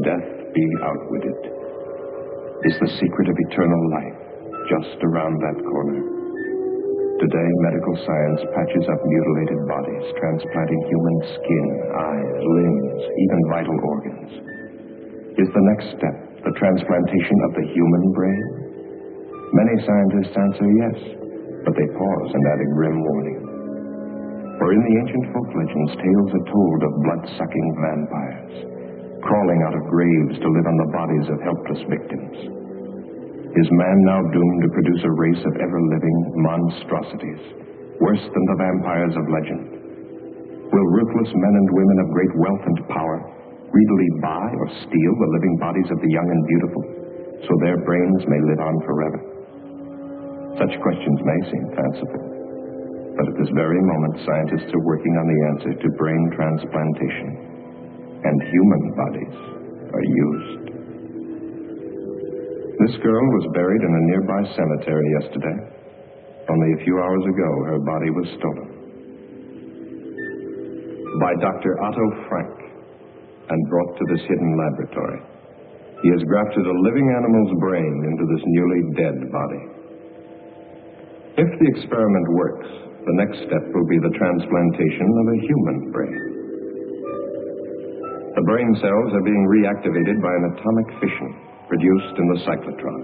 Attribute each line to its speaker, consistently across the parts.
Speaker 1: death be outwitted? Is the secret of eternal life just around that corner? Today, medical science patches up mutilated bodies, transplanting human skin, eyes, limbs, even vital organs. Is the next step the transplantation of the human brain? Many scientists answer yes, but they pause and add a grim warning. For in the ancient folk legends, tales are told of blood-sucking vampires, crawling out of graves to live on the bodies of helpless victims. Is man now doomed to produce a race of ever-living monstrosities, worse than the vampires of legend? Will ruthless men and women of great wealth and power greedily buy or steal the living bodies of the young and beautiful, so their brains may live on forever? Such questions may seem fanciful, but at this very moment, scientists are working on the answer to brain transplantation, and human bodies are used. This girl was buried in a nearby cemetery yesterday. Only a few hours ago, her body was stolen. By Dr. Otto Frank, and brought to this hidden laboratory. He has grafted a living animal's brain into this newly dead body. If the experiment works, the next step will be the transplantation of a human brain. The brain cells are being reactivated by an atomic fission produced in the cyclotron.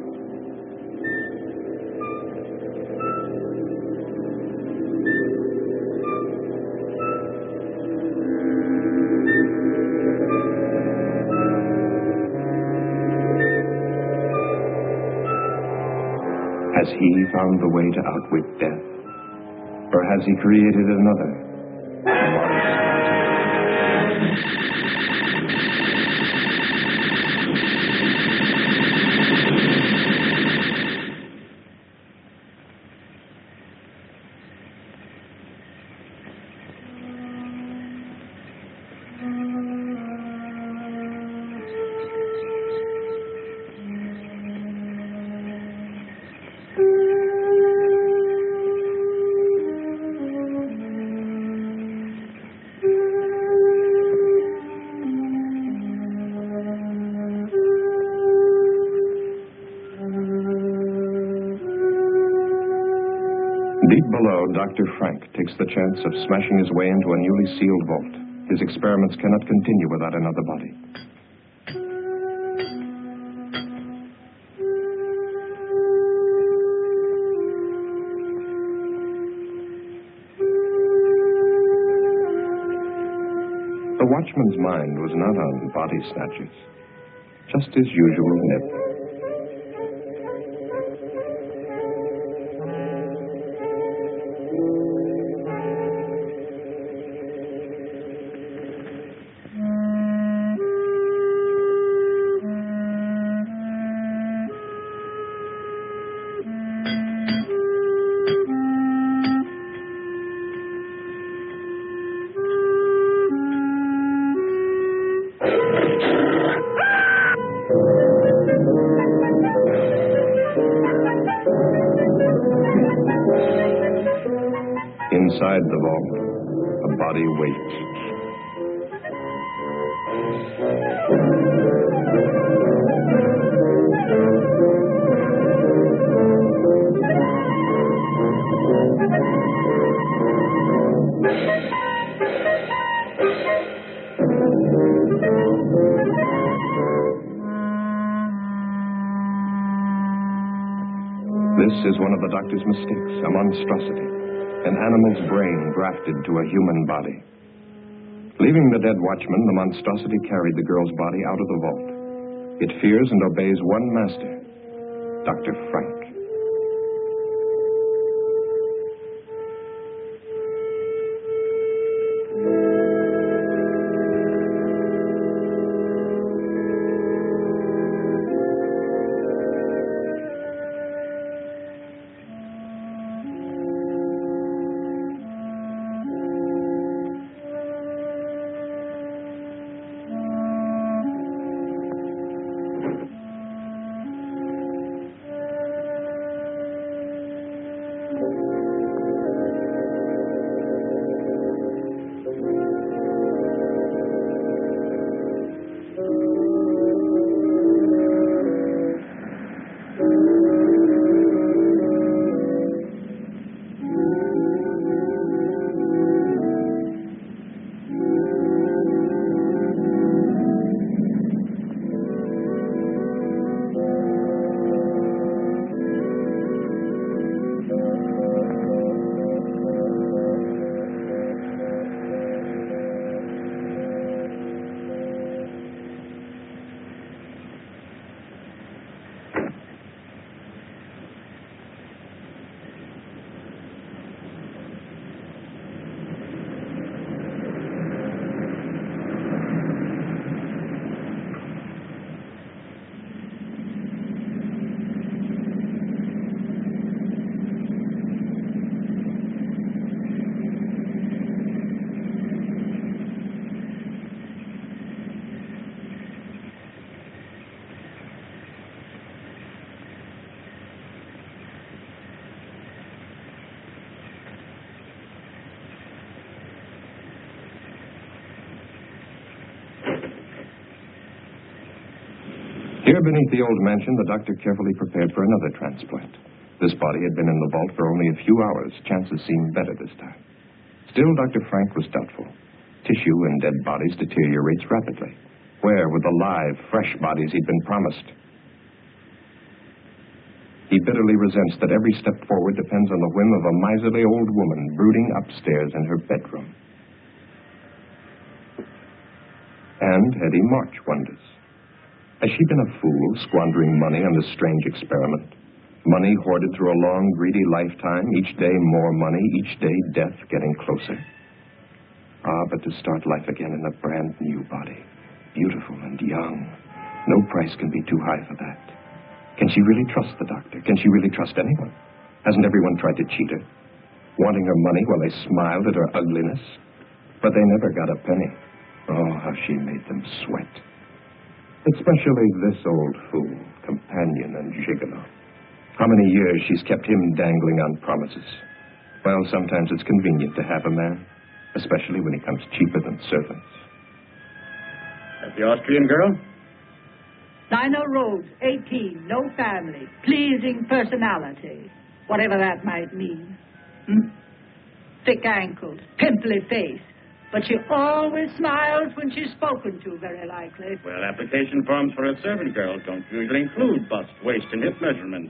Speaker 1: Has he found the way to outwit death? Or has he created another? Deep below, Dr. Frank takes the chance of smashing his way into a newly sealed vault. His experiments cannot continue without another body. The watchman's mind was not on body snatchers, just his usual nip. Inside the vault, a body waits. This is one of the doctor's mistakes, a monstrosity. An animal's brain grafted to a human body. Leaving the dead watchman, the monstrosity carried the girl's body out of the vault. It fears and obeys one master, Dr. Frank. Here beneath the old mansion, the doctor carefully prepared for another transplant. This body had been in the vault for only a few hours. Chances seemed better this time. Still, Dr. Frank was doubtful. Tissue in dead bodies deteriorates rapidly. Where were the live, fresh bodies he'd been promised? He bitterly resents that every step forward depends on the whim of a miserly old woman brooding upstairs in her bedroom. And Eddie March wonders, has she been a fool, squandering money on this strange experiment? Money hoarded through a long, greedy lifetime, each day more money, each day death getting closer. But to start life again in a brand new body, beautiful and young, no price can be too high for that. Can she really trust the doctor? Can she really trust anyone? Hasn't everyone tried to cheat her? Wanting her money while they smiled at her ugliness? But they never got a penny. Oh, how she made them sweat. Especially this old fool, companion and gigolo. How many years she's kept him dangling on promises. Well, sometimes it's convenient to have a man, especially when he comes cheaper than servants.
Speaker 2: That's the Austrian girl?
Speaker 3: Dinah Rhodes, 18, no family, pleasing personality, whatever that might mean. Thick ankles, pimply face, but she always smiles when she's spoken to, very likely.
Speaker 2: Well, application forms for a servant girl don't usually include bust, waist, and hip measurements.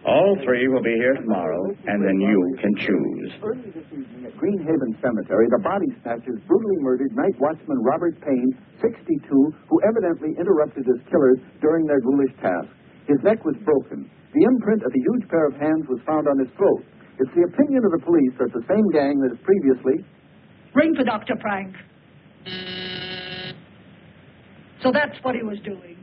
Speaker 2: All three will be here tomorrow, and then you can choose.
Speaker 4: Early this evening at Greenhaven Cemetery, the body snatchers brutally murdered night watchman Robert Payne, 62, who evidently interrupted his killers during their ghoulish task. His neck was broken. The imprint of a huge pair of hands was found on his throat. It's the opinion of the police that the same gang that has previously...
Speaker 3: Ring for Dr. Frank. So that's what he was doing.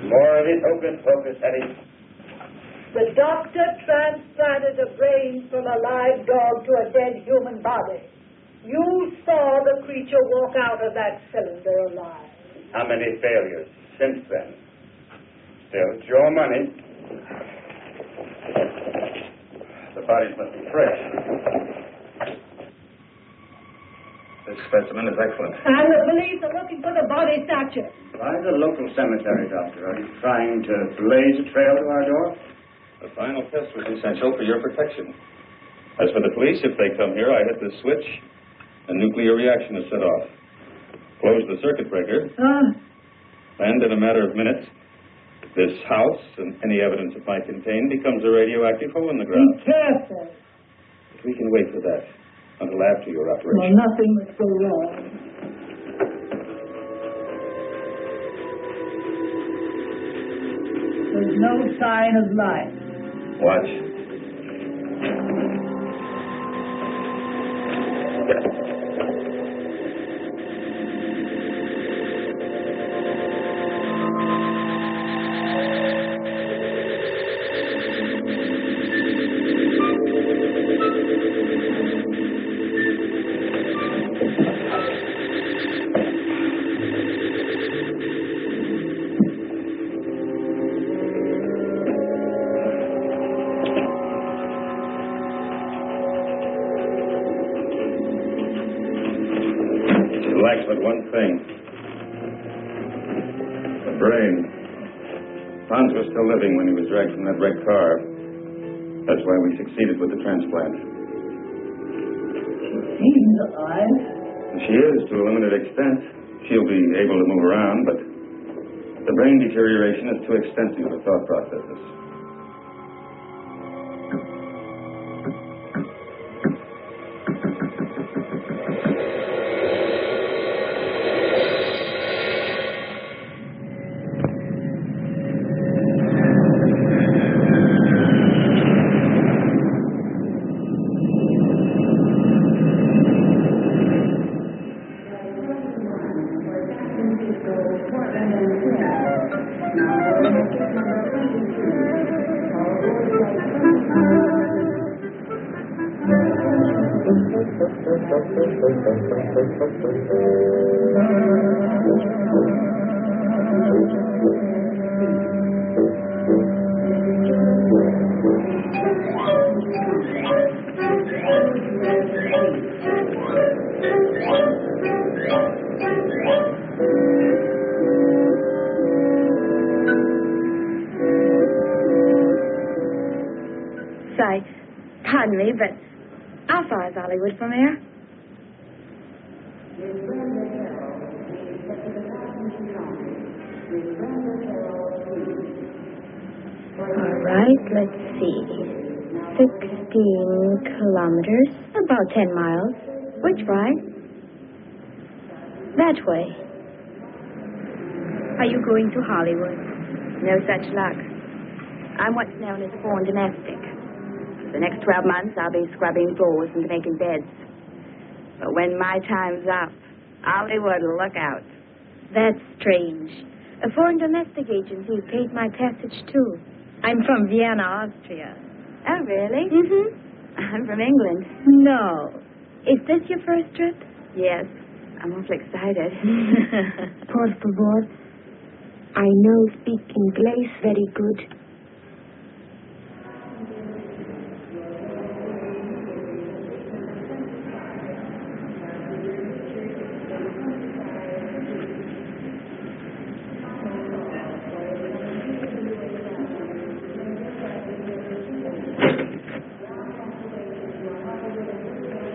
Speaker 2: More of it, hocus, Eddie.
Speaker 3: The doctor transplanted a brain from a live dog to a dead human body. You saw the creature walk out of that cylinder alive.
Speaker 2: How many failures since then? Still, it's your money. The bodies must be fresh. This specimen is excellent.
Speaker 3: And the police are looking for the body snatcher.
Speaker 2: Why the local cemetery, Doctor? Are you trying to blaze a trail to our door?
Speaker 5: The final test was essential for your protection. As for the police, if they come here, I hit the switch, a nuclear reaction is set off. Close the circuit breaker, and in a matter of minutes, this house and any evidence it might contain becomes a radioactive hole in the ground.
Speaker 3: Be careful.
Speaker 5: But we can wait for that until after your
Speaker 3: Well,
Speaker 5: operation.
Speaker 3: nothing must go wrong. There's no sign of life.
Speaker 5: Watch. lacks but one thing. The brain. Hans was still living when he was dragged from that wrecked car. That's why we succeeded with the transplant.
Speaker 3: Seems alive.
Speaker 5: She is, to a limited extent. She'll be able to move around, but the brain deterioration is too extensive for thought processes.
Speaker 6: Pardon me, but how far is Hollywood from here? All right, let's see. 16 kilometers, about 10 miles. Which way? That way. Are you going to Hollywood? No such luck. I'm what's known as a foreign domestic. The next 12 months, I'll be scrubbing floors and making beds. But when my time's up, Hollywood will look out. That's strange. A foreign domestic agency paid my passage, too. I'm from Vienna, Austria. Oh, really? Mm-hmm. I'm from England. No. Is this your first trip? Yes. I'm awfully excited.
Speaker 7: Por favor. I know speak English very good.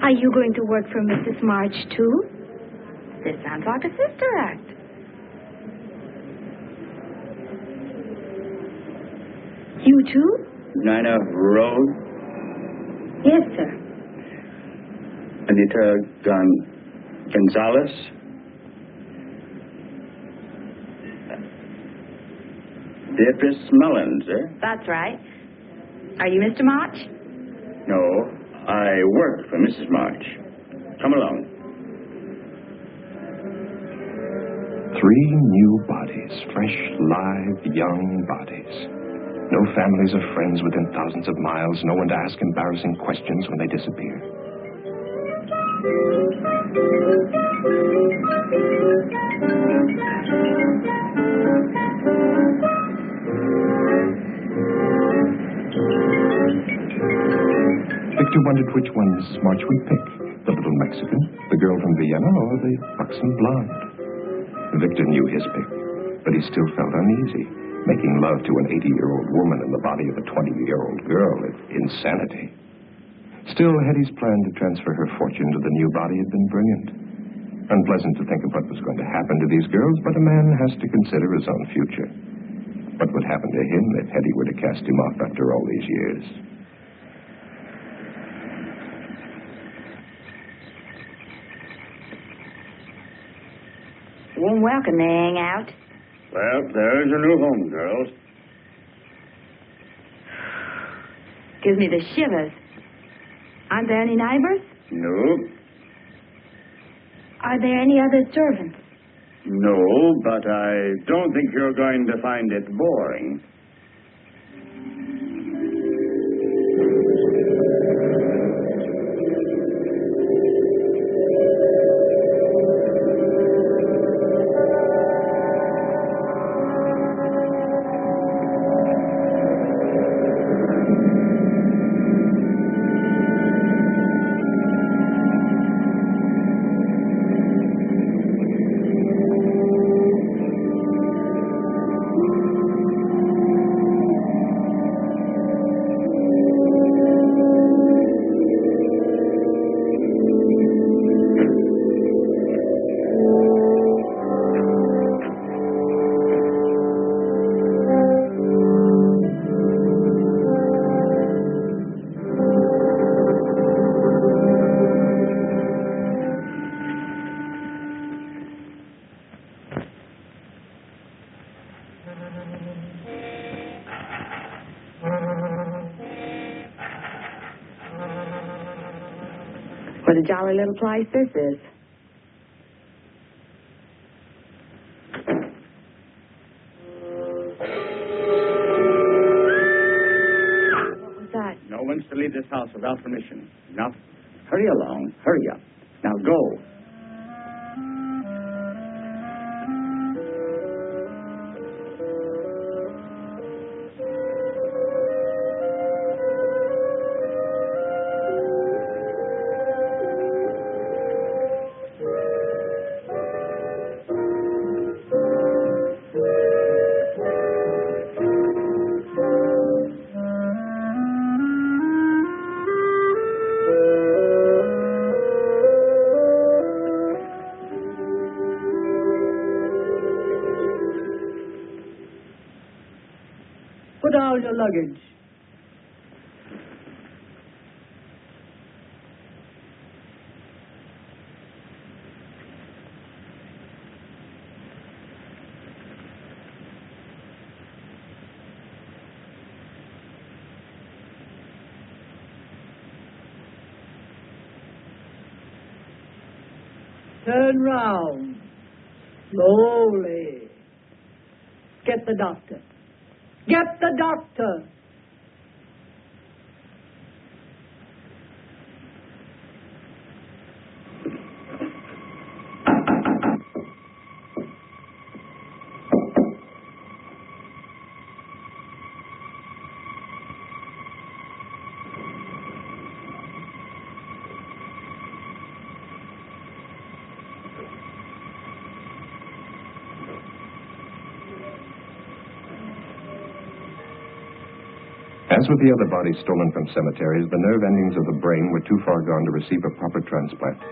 Speaker 6: Are you going to work for Mrs. March, too? This sounds like a sister act. You, too?
Speaker 2: Nina Road?
Speaker 6: Yes, sir.
Speaker 2: Anita Gonzalez? Beatrice Mullins, eh?
Speaker 6: That's right. Are you Mr. March?
Speaker 2: No, I work for Mrs. March. Come along.
Speaker 1: 3 new bodies, fresh, live, young bodies. No families or friends within thousands of miles. No one to ask embarrassing questions when they disappear. Victor wondered which ones March would pick. The little Mexican, the girl from Vienna, or the buxom blonde. Victor knew his pick, but he still felt uneasy. Making love to an 80-year-old woman in the body of a 20-year-old girl is insanity. Still, Hetty's plan to transfer her fortune to the new body had been brilliant. Unpleasant to think of what was going to happen to these girls, but a man has to consider his own future. What would happen to him if Hetty were to cast him off after all these years?
Speaker 6: Warm welcome, they hang out.
Speaker 2: Well, there's your new home, girls.
Speaker 6: Gives me the shivers. Aren't there any neighbors?
Speaker 2: No.
Speaker 6: Are there any other servants?
Speaker 2: No, but I don't think you're going to find it boring.
Speaker 6: What a jolly little place this is. What was that?
Speaker 2: No one's to leave this house without permission. Now, hurry along. Hurry up. Now, go.
Speaker 3: Put down your luggage. Turn round. Slowly. Get the doctor. Get the doctor.
Speaker 1: As with the other bodies stolen from cemeteries, the nerve endings of the brain were too far gone to receive a proper transplant.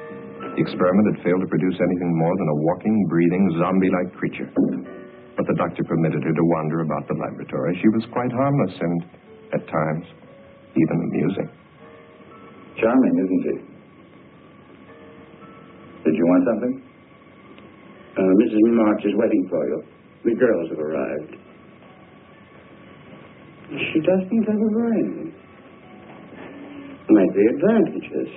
Speaker 1: The experiment had failed to produce anything more than a walking, breathing, zombie-like creature. But the doctor permitted her to wander about the laboratory. She was quite harmless and, at times, even amusing.
Speaker 5: Charming, isn't she? Did you want something?
Speaker 2: Mrs. March is waiting for you. The girls have arrived. She doesn't have a brain. Might be advantages.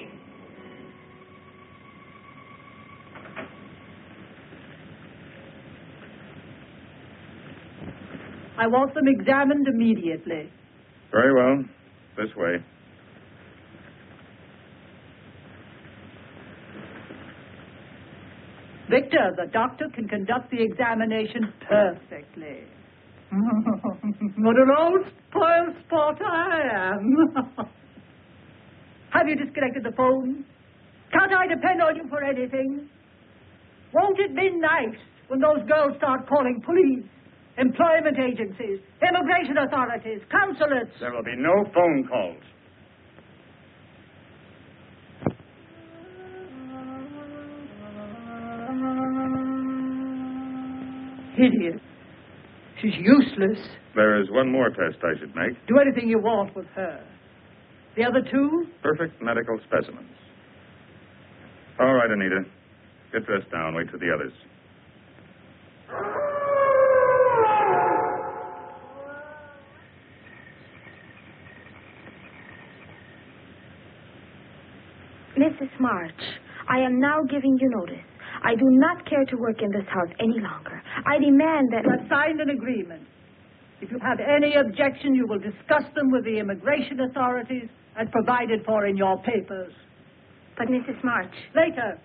Speaker 3: I want them examined immediately.
Speaker 5: Very well. This way.
Speaker 3: Victor, the doctor can conduct the examination perfectly. What an old spoiled sport I am. Have you disconnected the phone? Can't I depend on you for anything? Won't it be nice when those girls start calling police, employment agencies, immigration authorities, consulates?
Speaker 2: There will be no phone calls.
Speaker 3: Idiot. She's useless.
Speaker 5: There is one more test I should make.
Speaker 3: Do anything you want with her. The other two?
Speaker 5: Perfect medical specimens. All right, Anita. Get dressed now and wait for the others.
Speaker 7: Mrs. March, I am now giving you notice. I do not care to work in this house any longer. I demand that...
Speaker 3: You have signed an agreement. If you have any objection, you will discuss them with the immigration authorities as provided for in your papers.
Speaker 7: But, Mrs. March...
Speaker 3: Later.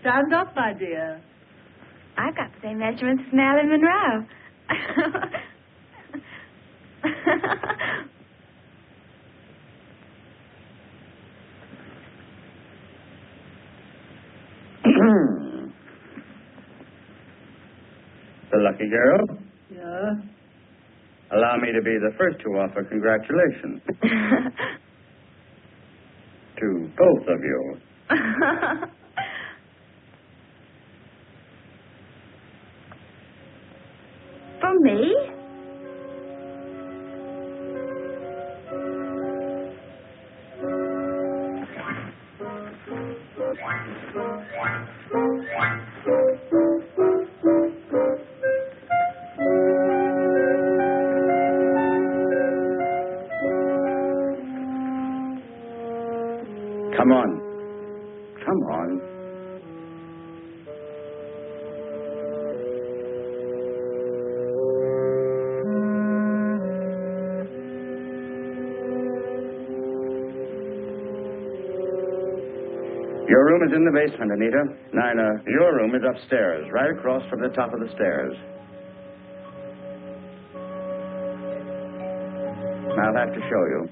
Speaker 3: Stand up, my dear.
Speaker 6: I've got the same measurements as Marilyn Monroe.
Speaker 2: The lucky girl?
Speaker 3: Yeah?
Speaker 2: Allow me to be the first to offer congratulations. To both of you.
Speaker 6: For me?
Speaker 2: Come on. Come on. Your room is in the basement, Anita. Nina, your room is upstairs, right across from the top of the stairs. I'll have to show you.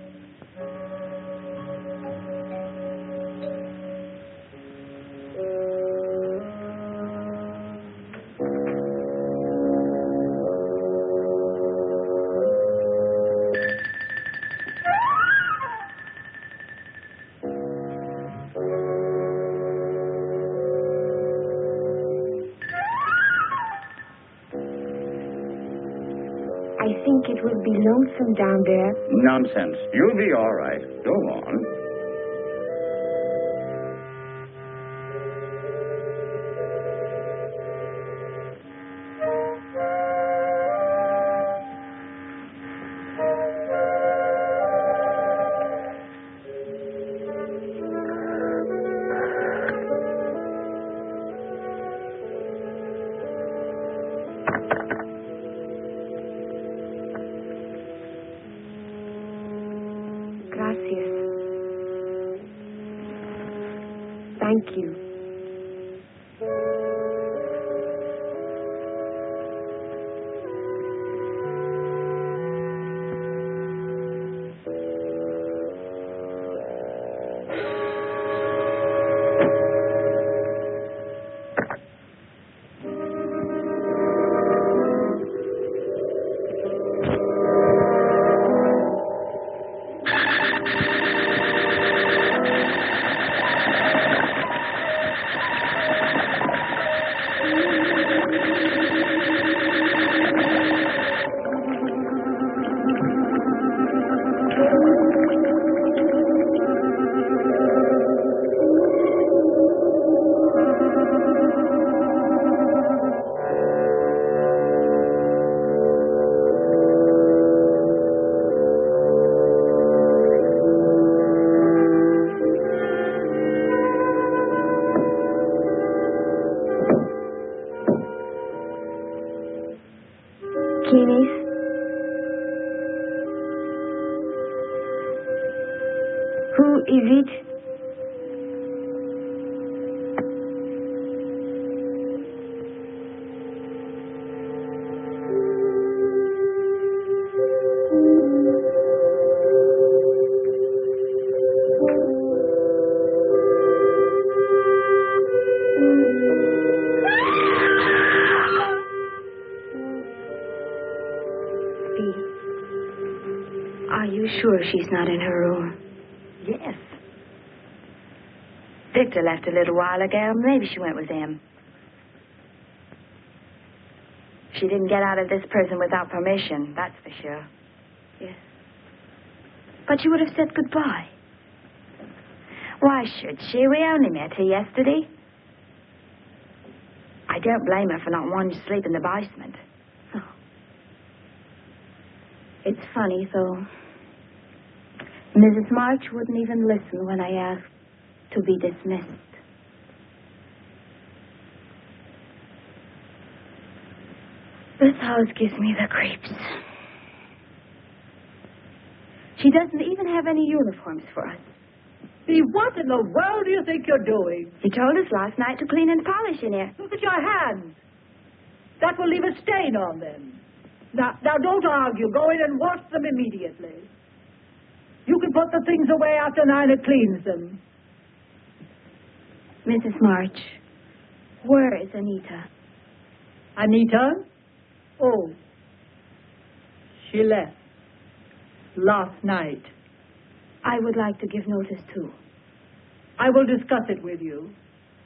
Speaker 7: I think it will be lonesome down there.
Speaker 2: Nonsense. You'll be all right. Go on.
Speaker 7: Thank you. Who is it? Are you sure she's not in her room?
Speaker 6: Yes. Victor left a little while ago. Maybe she went with him. She didn't get out of this prison without permission, that's for sure.
Speaker 7: Yes. But you would have said goodbye.
Speaker 6: Why should she? We only met her yesterday. I don't blame her for not wanting to sleep in the basement.
Speaker 7: Oh. It's funny, though. Mrs. March wouldn't even listen when I asked to be dismissed. This house gives me the creeps. She doesn't even have any uniforms for us.
Speaker 3: See, what in the world do you think you're doing?
Speaker 6: You told us last night to clean and polish in here.
Speaker 3: Look at your hands. That will leave a stain on them. Now, don't argue. Go in and wash them immediately. You can put the things away after Nina cleans them.
Speaker 7: Mrs. March, where is Anita?
Speaker 3: Anita? Oh, she left last night.
Speaker 7: I would like to give notice, too.
Speaker 3: I will discuss it with you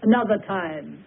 Speaker 3: another time.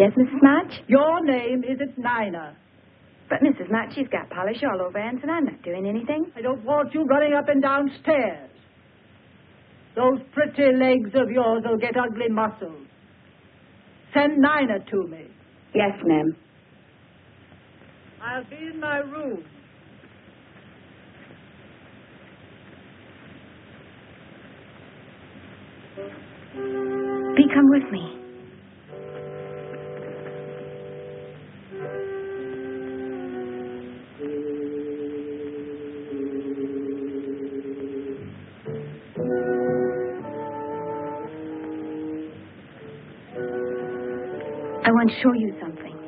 Speaker 6: Yes, Mrs. March?
Speaker 3: Your name isn't Nina.
Speaker 6: But Mrs. March, she's got polish all over hands, and I'm not doing anything.
Speaker 3: I don't want you running up and down stairs. Those pretty legs of yours will get ugly muscles. Send Nina to me.
Speaker 6: Yes, ma'am.
Speaker 3: I'll be in my room.
Speaker 7: Bee, come with me. I want to show you something.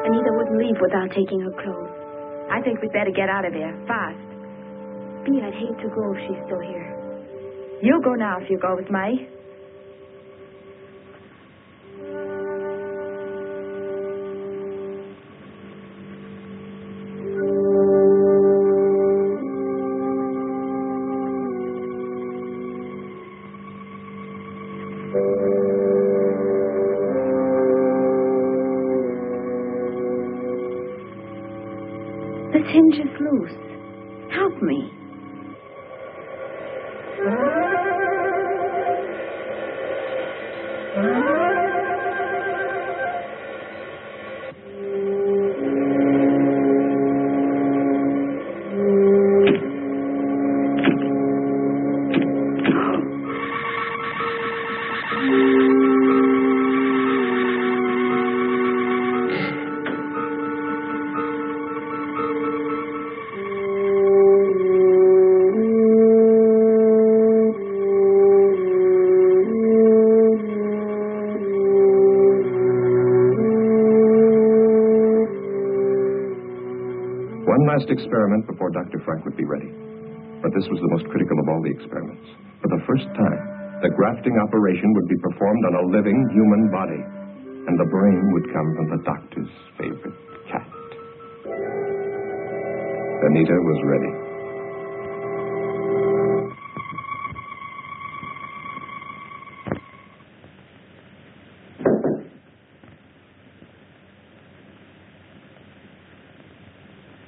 Speaker 7: Anita wouldn't leave without taking her clothes.
Speaker 6: I think we'd better get out of here, fast.
Speaker 7: Bee, I'd hate to go if she's still here.
Speaker 6: You go now if you go with me.
Speaker 7: This hinge is loose. Help me.
Speaker 1: One last experiment before Dr. Frank would be ready. But this was the most critical of all the experiments. For the first time, the grafting operation would be performed on a living human body, and the brain would come from the doctor's favorite cat. Anita was ready.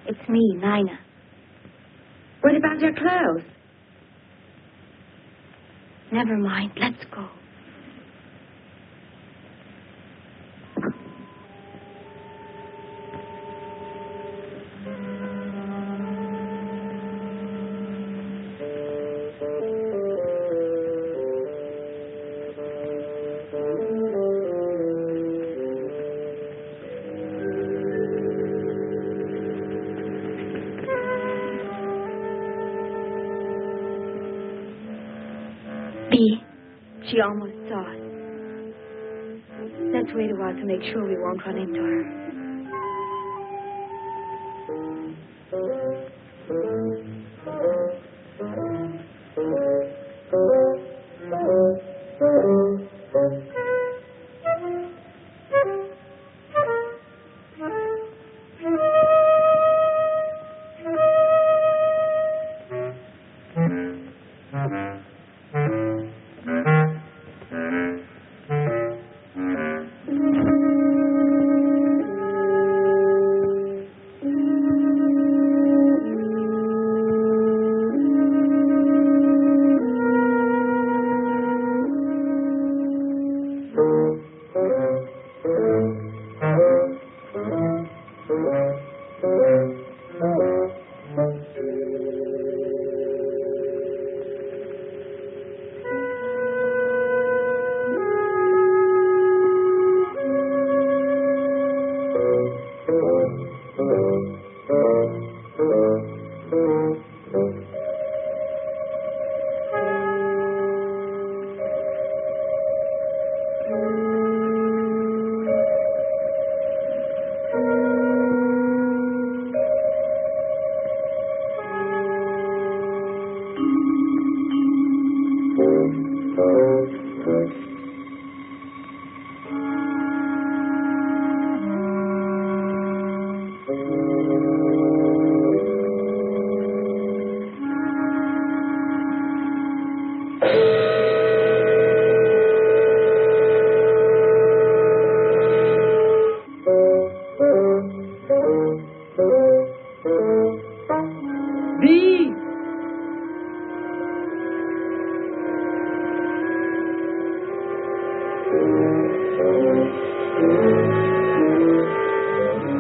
Speaker 7: It's me, Nina.
Speaker 6: What about your clothes?
Speaker 7: Never mind. Let's go. Bee, she almost saw us. Let's wait a while to make sure we won't run into her.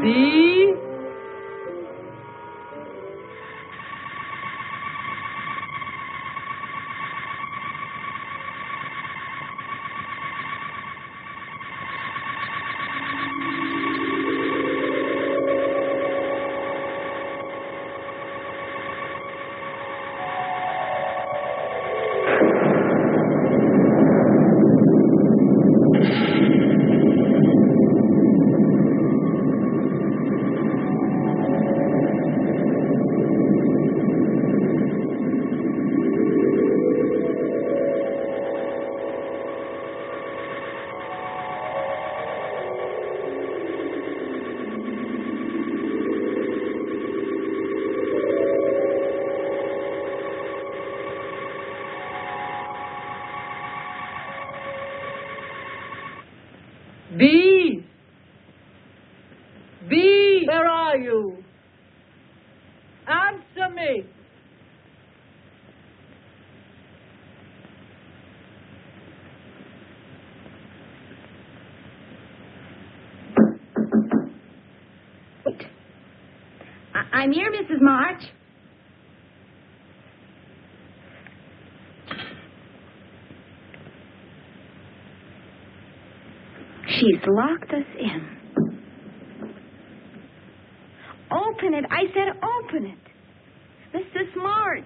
Speaker 3: B. B! B! Where are you? Answer me!
Speaker 6: Wait. I'm here, Mrs. March. She's locked us in. Open it. I said open it. Mrs. March.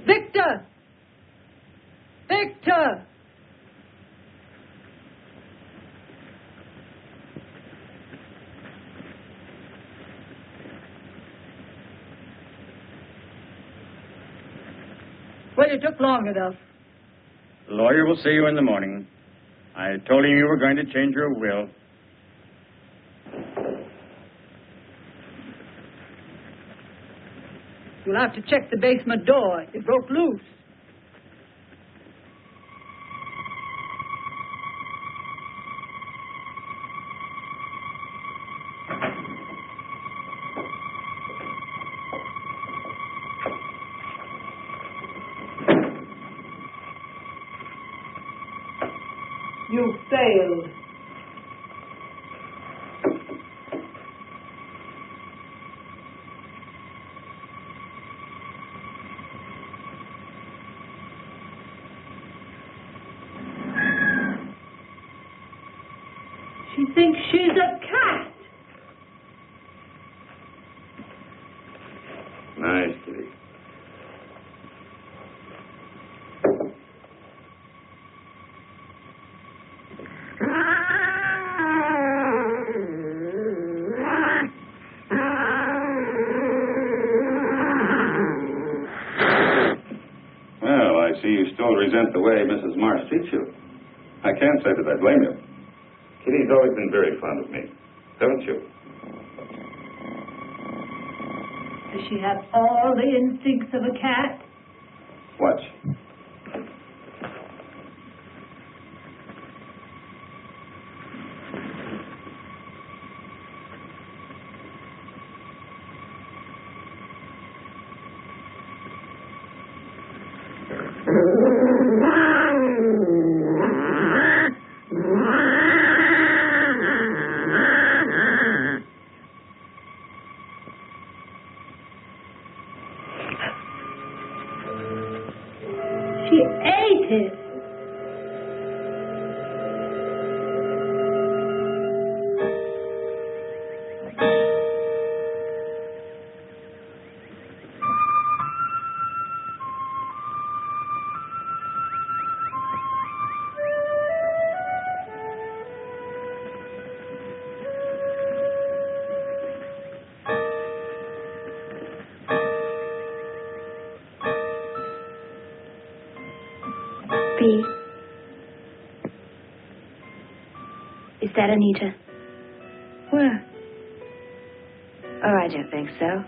Speaker 3: Victor! Victor! Well, you took long enough.
Speaker 2: The lawyer will see you in the morning. I told him you were going to change your will.
Speaker 3: You'll have to check the basement door. It broke loose. You failed. She thinks she's a cat.
Speaker 5: Nice, kitty. Well, I see you still resent the way Mrs. Marsh treats you. I can't say that I blame you. Kitty's always been very fond of me, don't you?
Speaker 3: Does she have all the instincts of a cat?
Speaker 5: Watch.
Speaker 3: She ate it.
Speaker 6: B. Is that Anita?
Speaker 3: Where?
Speaker 6: Oh, I don't think so.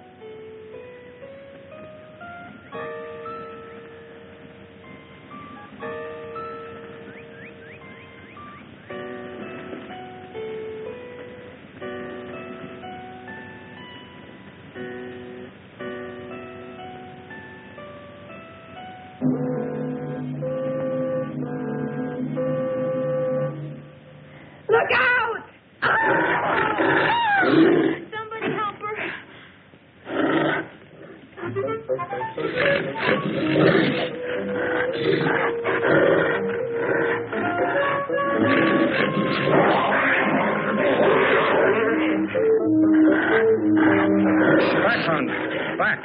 Speaker 6: Look out! Somebody help her.
Speaker 2: Back, Hans. Back.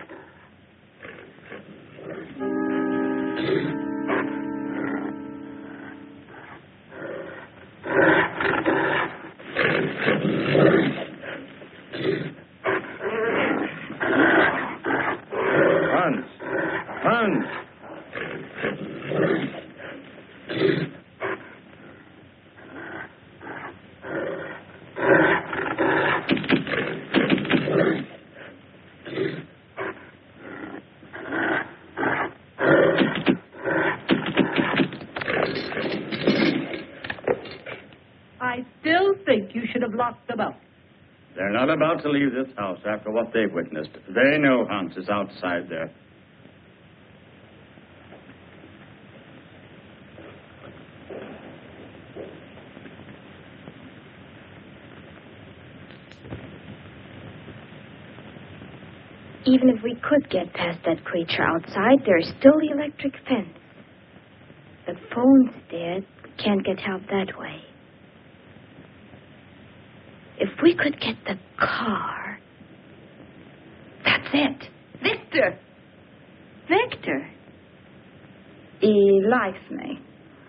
Speaker 2: Hans.
Speaker 3: I still think you should have locked them up.
Speaker 2: They're not about to leave this house after what they've witnessed. They know Hans is outside there.
Speaker 7: Even if we could get past that creature outside, there's still the electric fence. The phone's dead. We can't get help that way. If we could get the car... That's it.
Speaker 6: Victor! Victor? He likes me,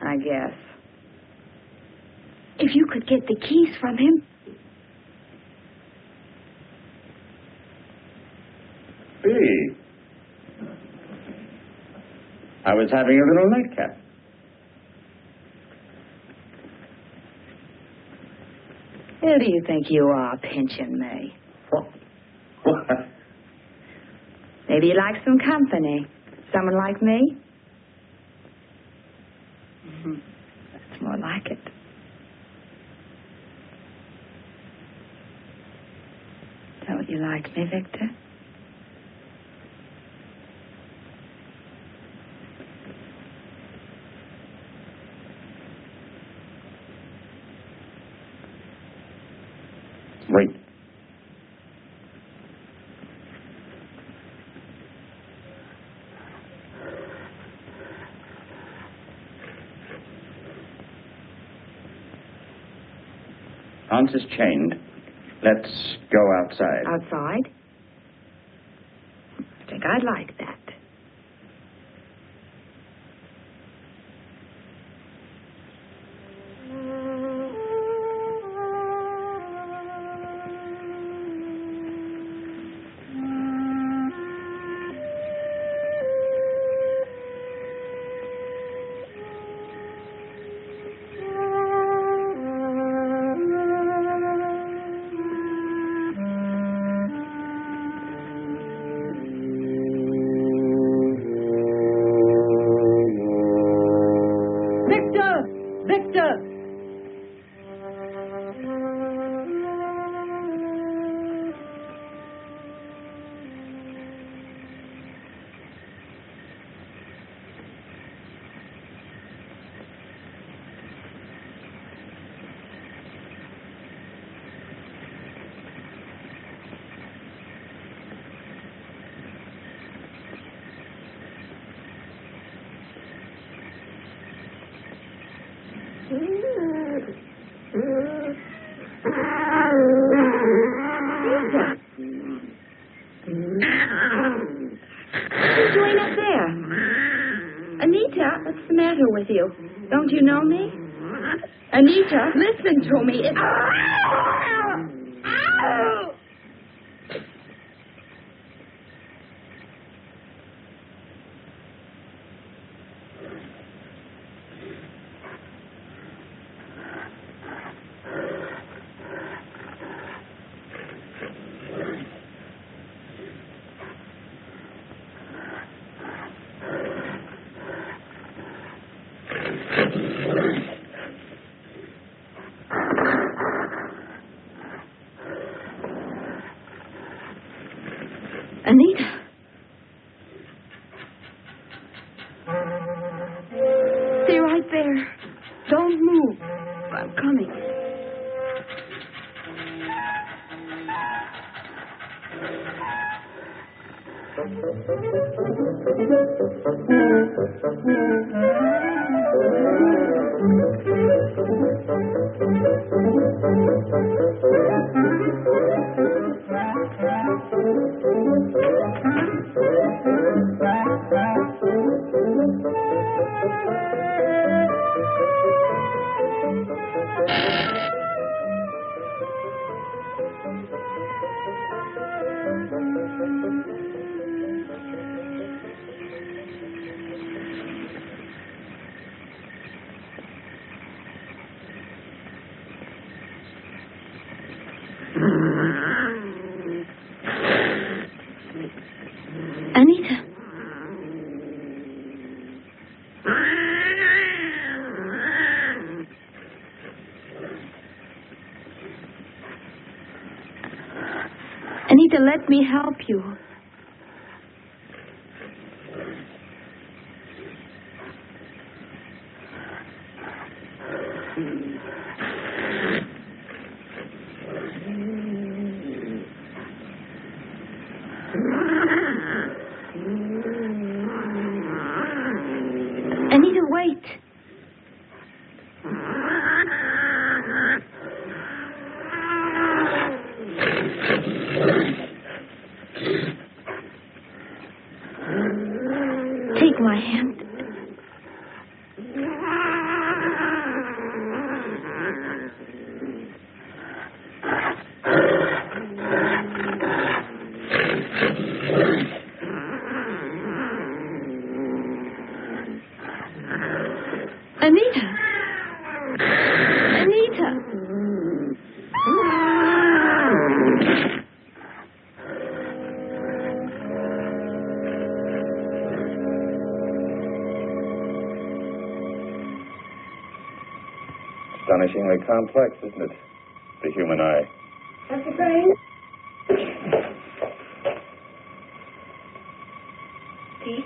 Speaker 6: I guess.
Speaker 7: If you could get the keys from him...
Speaker 2: Billy. I was having a little nightcap.
Speaker 6: Who do you think you are, pinching me?
Speaker 2: What?
Speaker 6: Maybe you like some company. Someone like me? That's more like it. Don't you like me, Victor?
Speaker 2: Wait. Hans is chained. Let's go outside.
Speaker 6: Outside? I think I'd like that.
Speaker 7: What's the matter with you? Don't you know me? Anita, listen to me. It's... Anita. Stay right there. Don't move. I'm coming. Anita. Anita, let me help you. Anita, wait. Take my hand. Anita. Anita.
Speaker 5: Astonishingly complex, isn't it? The human eye.
Speaker 7: Dr. Crane? Tea?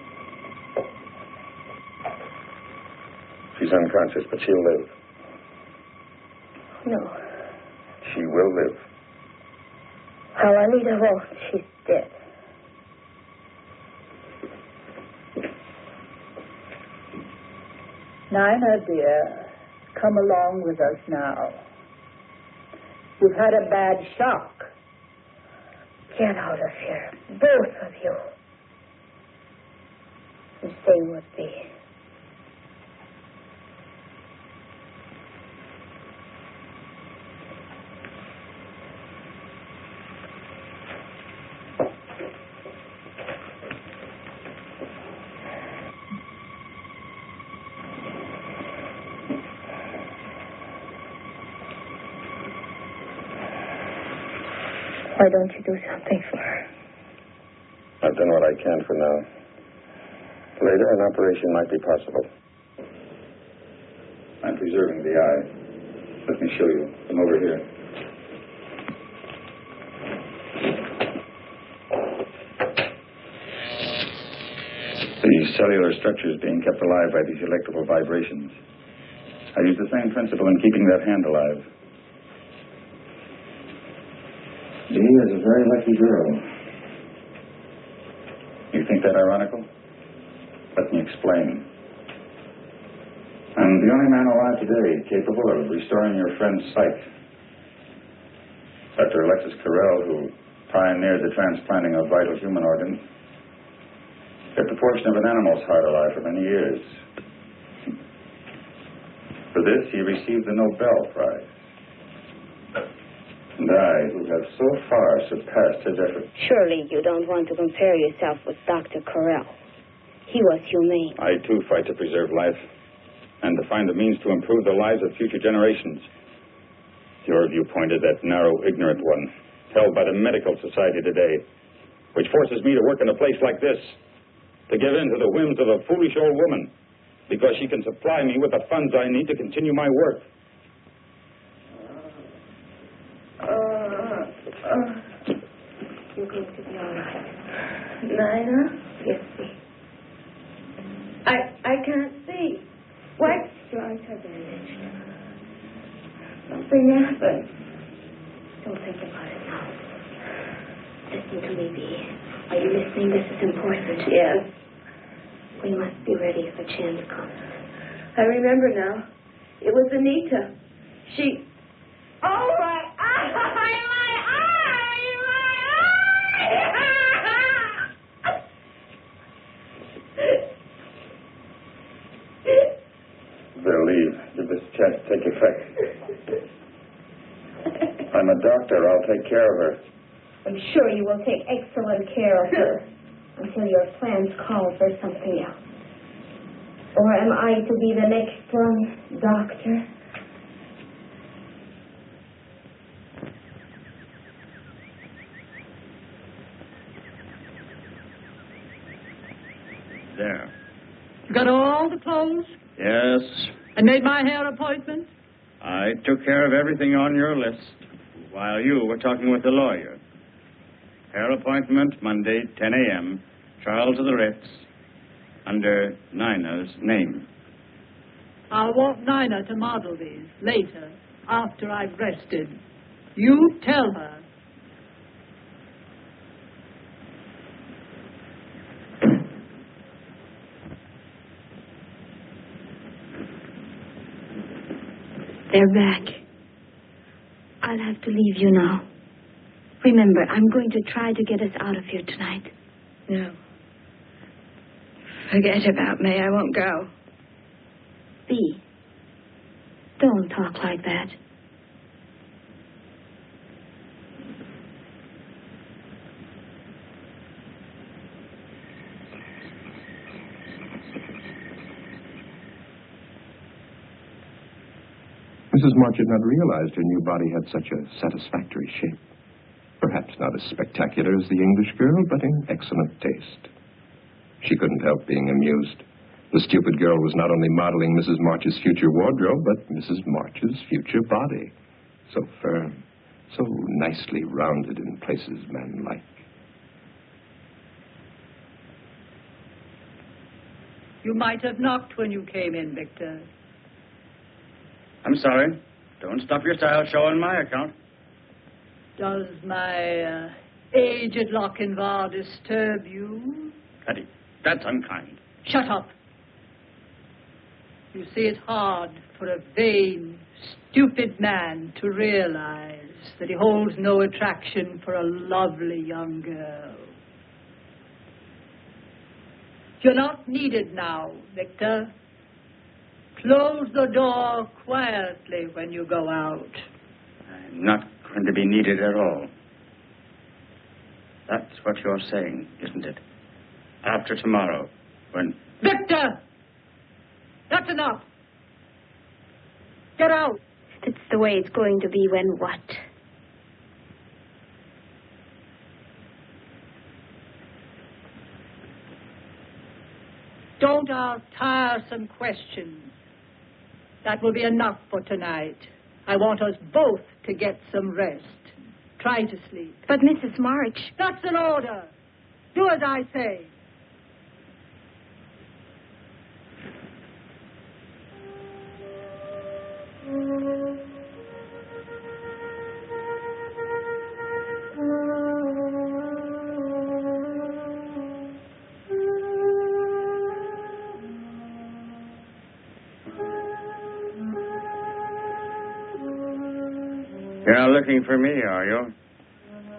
Speaker 5: She's unconscious, but she'll live.
Speaker 7: No.
Speaker 5: She will live.
Speaker 7: Oh, Anita won't. She's dead.
Speaker 3: Nina, dear, come along with us now. You've had a bad shock.
Speaker 7: Get out of here, both of you. And stay with me. Why don't you do something for her?
Speaker 5: I've done what I can for now. Later, an operation might be possible. I'm preserving the eye. Let me show you. Come over here. The cellular structure is being kept alive by these electrical vibrations. I use the same principle in keeping that hand alive. Dee is a very lucky girl. You think that ironical? Let me explain. I'm the only man alive today capable of restoring your friend's sight. Dr. Alexis Carrel, who pioneered the transplanting of vital human organs, kept a portion of an animal's heart alive for many years. For this, he received the Nobel Prize. And I, who have so far surpassed his efforts.
Speaker 7: Surely you don't want to compare yourself with Dr. Carrel. He was humane.
Speaker 5: I, too, fight to preserve life and to find the means to improve the lives of future generations. Your viewpoint is that narrow, ignorant one, held by the medical society today, which forces me to work in a place like this, to give in to the whims of a foolish old woman, because she can supply me with the funds I need to continue my work.
Speaker 7: you're going to be all right. Nina? Yes, see. I can't see. What? Your eyes are bandaged. Something happened. Don't think about it now. Listen to me, Bee. Are you listening? This is important. Yes. We must be ready if a chance comes. I remember now. It was Anita. She... Oh, my eye! My eye!
Speaker 5: They'll leave. Give this chance to take effect. I'm a doctor. I'll take care of her.
Speaker 7: I'm sure you will take excellent care of her until your plans call for something else. Or am I to be the next one, Doctor?
Speaker 2: There.
Speaker 3: You got all the clothes?
Speaker 2: Yes.
Speaker 3: And made my hair appointment?
Speaker 2: I took care of everything on your list while you were talking with the lawyer. Hair appointment Monday, 10 a.m., Charles of the Ritz, under Nina's name.
Speaker 3: I'll want Nina to model these later, after I've rested. You tell her.
Speaker 7: They're back. I'll have to leave you now. Remember, I'm going to try to get us out of here tonight.
Speaker 6: No. Forget about me. I won't go.
Speaker 7: Bee, don't talk like that.
Speaker 1: Mrs. March had not realized her new body had such a satisfactory shape. Perhaps not as spectacular as the English girl, but in excellent taste. She couldn't help being amused. The stupid girl was not only modeling Mrs. March's future wardrobe, but Mrs. March's future body. So firm, so nicely rounded in places man-like.
Speaker 3: You might have knocked when you came in, Victor.
Speaker 2: I'm sorry. Don't stop your style show on my account.
Speaker 3: Does my aged Lochinvar disturb you?
Speaker 2: Hetty, that's unkind.
Speaker 3: Shut up. You see, it's hard for a vain, stupid man to realize that he holds no attraction for a lovely young girl. You're not needed now, Victor. Close the door quietly when you go out.
Speaker 2: I'm not going to be needed at all. That's what you're saying, isn't it? After tomorrow, when...
Speaker 3: Victor! That's enough. Get out.
Speaker 7: It's the way it's going to be when what?
Speaker 3: Don't ask tiresome questions. That will be enough for tonight. I want us both to get some rest. Try to sleep.
Speaker 7: But Mrs. March...
Speaker 3: That's an order. Do as I say.
Speaker 2: You're not looking for me, are you?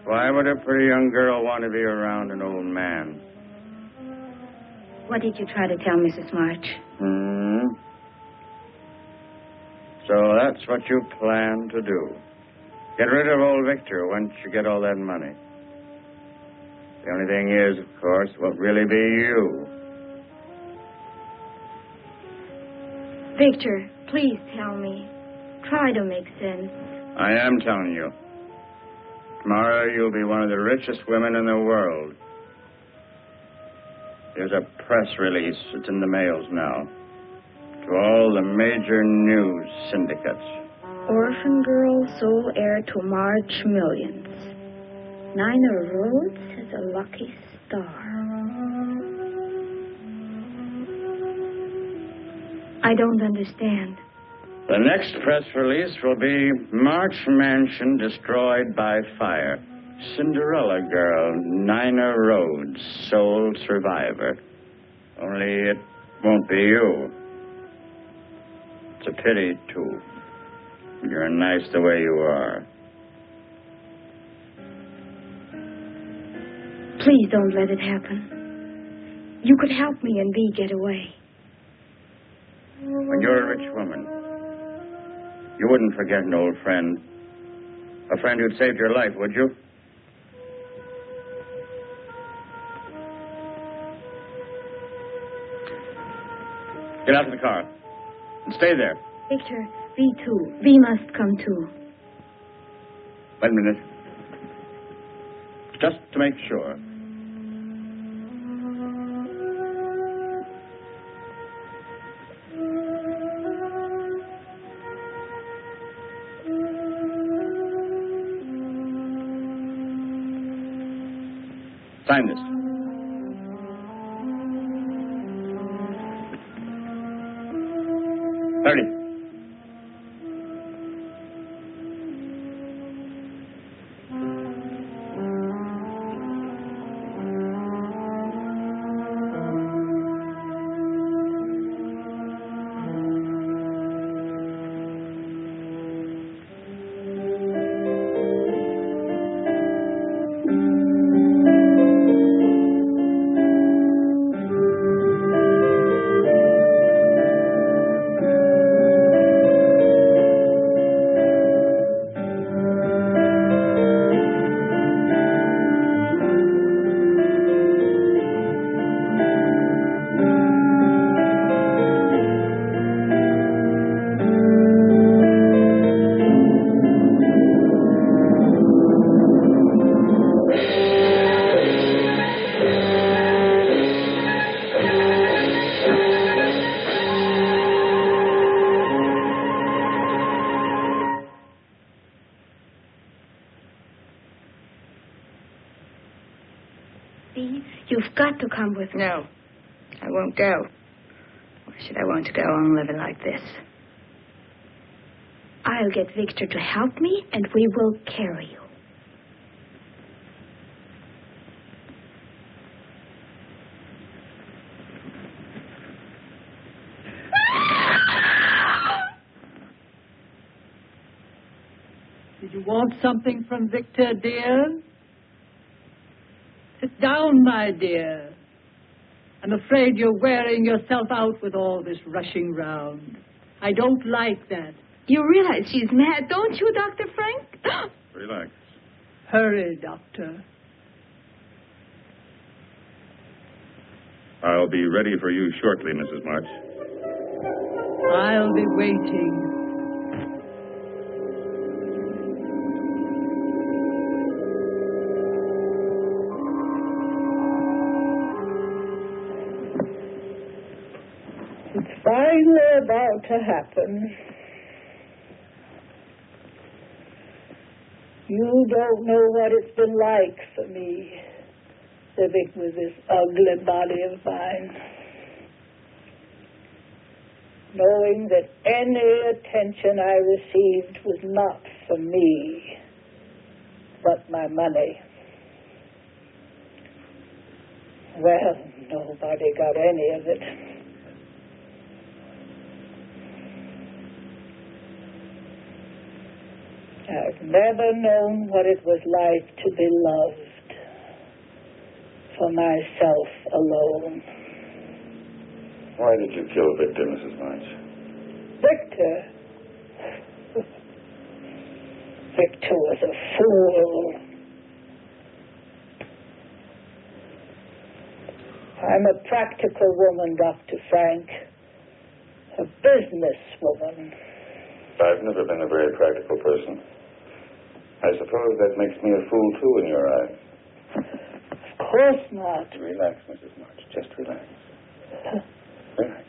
Speaker 2: Why would a pretty young girl want to be around an old man?
Speaker 7: What did you try to tell Mrs. March?
Speaker 2: So that's what you plan to do. Get rid of old Victor once you get all that money. The only thing is, of course, it won't really be you.
Speaker 7: Victor, please tell me. Try to make sense.
Speaker 2: I am telling you. Tomorrow you'll be one of the richest women in the world. There's a press release. It's in the mails now. To all the major news syndicates.
Speaker 7: Orphan girl, sole heir to March millions. Nina Rhodes has a lucky star. I don't understand.
Speaker 2: The next press release will be March Mansion destroyed by fire. Cinderella girl, Nina Rhodes, sole survivor. Only it won't be you. It's a pity, too. You're nice the way you are.
Speaker 7: Please don't let it happen. You could help me and me get away.
Speaker 2: When you're a rich woman, you wouldn't forget an old friend. A friend who'd saved your life, would you? Get out of the car. And stay there.
Speaker 7: Victor, we too. We must come too.
Speaker 2: Wait a minute. Just to make sure. Sign this. Hurry.
Speaker 7: You've got to come with me.
Speaker 6: No, I won't go. Why should I want to go on living like this?
Speaker 7: I'll get Victor to help me, and we will carry you.
Speaker 3: Did you want something from Victor, dear? Sit down, my dear. I'm afraid you're wearing yourself out with all this rushing round. I don't like that.
Speaker 6: You realize she's mad, don't you, Dr. Frank?
Speaker 5: Relax.
Speaker 3: Hurry, Doctor.
Speaker 5: I'll be ready for you shortly, Mrs. March.
Speaker 3: I'll be waiting.
Speaker 8: It's finally about to happen. You don't know what it's been like for me, living with this ugly body of mine. Knowing that any attention I received was not for me, but my money. Well, nobody got any of it. I've never known what it was like to be loved for myself alone.
Speaker 5: Why did you kill Victor, Mrs. March?
Speaker 8: Victor? Victor was a fool. I'm a practical woman, Dr. Frank. A business woman.
Speaker 5: I've never been a very practical person. I suppose that makes me a fool, too, in your eyes.
Speaker 8: Of course not.
Speaker 5: Relax, Mrs. March. Just relax. Relax.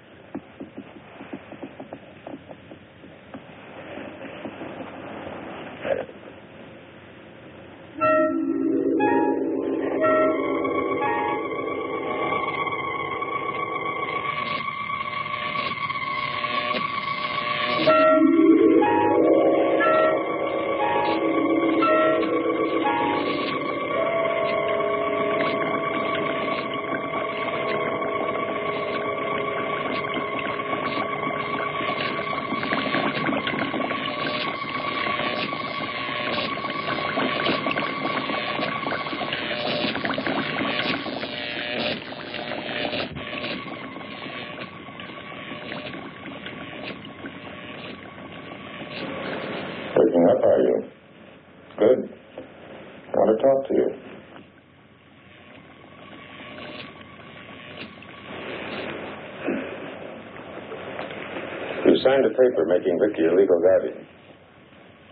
Speaker 5: signed a paper making Ricky your legal guardian.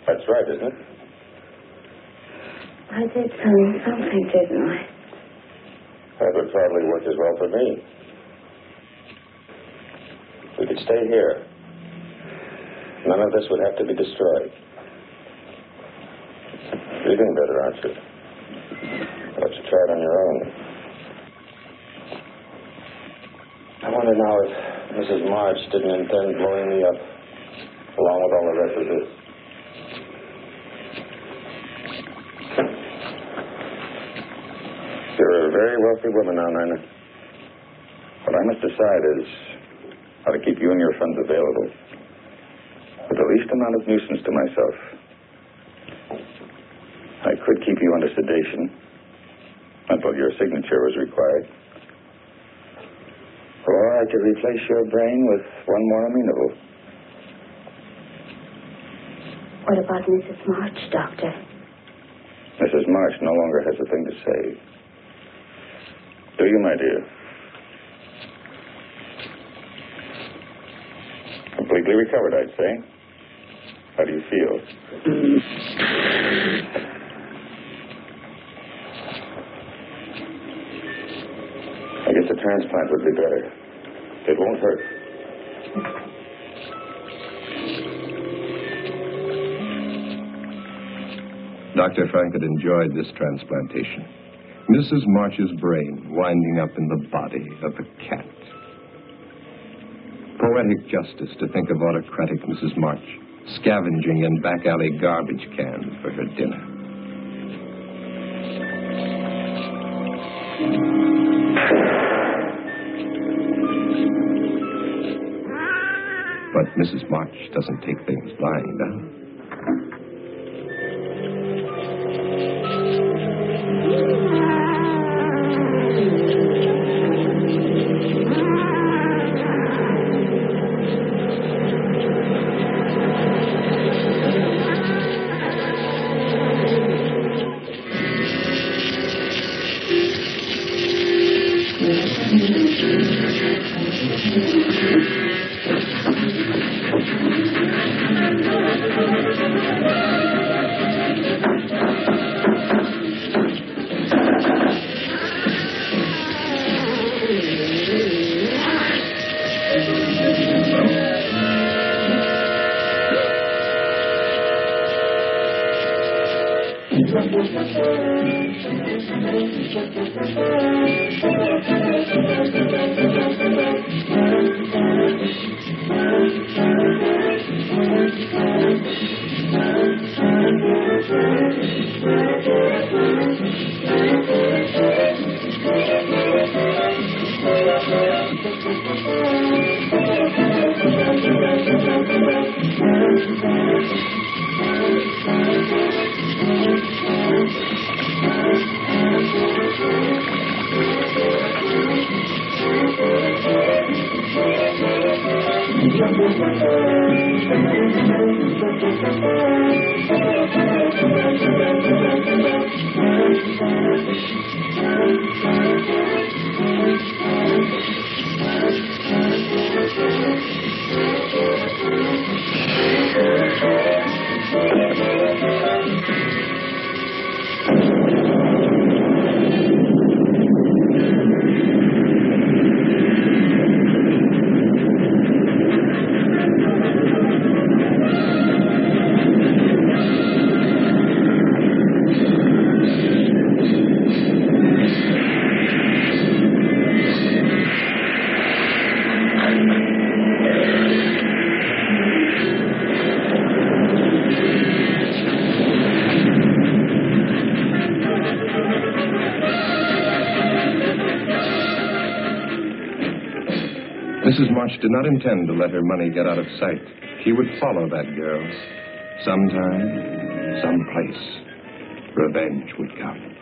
Speaker 5: That's right, isn't it?
Speaker 7: I did sign something, didn't I?
Speaker 5: That would probably work as well for me. We could stay here. None of this would have to be destroyed. Breathing better, aren't you? Why don't you try it on your own? I wonder now if Mrs. March didn't intend blowing me up, along with all the rest of this. You're a very wealthy woman now, Nina. What I must decide is how to keep you and your funds available with the least amount of nuisance to myself. I could keep you under sedation until your signature was required. Or I could replace your brain with one more amenable.
Speaker 7: What about Mrs. March, Doctor?
Speaker 5: Mrs. March no longer has a thing to say. Do you, my dear? Completely recovered, I'd say. How do you feel? I guess a transplant would be better. It won't hurt.
Speaker 1: Dr. Frank had enjoyed this transplantation. Mrs. March's brain winding up in the body of a cat. Poetic justice to think of autocratic Mrs. March scavenging in back alley garbage cans for her dinner. But Mrs. March doesn't take things lying down. Mrs. March did not intend to let her money get out of sight. She would follow that girl. Sometime, someplace, revenge would come.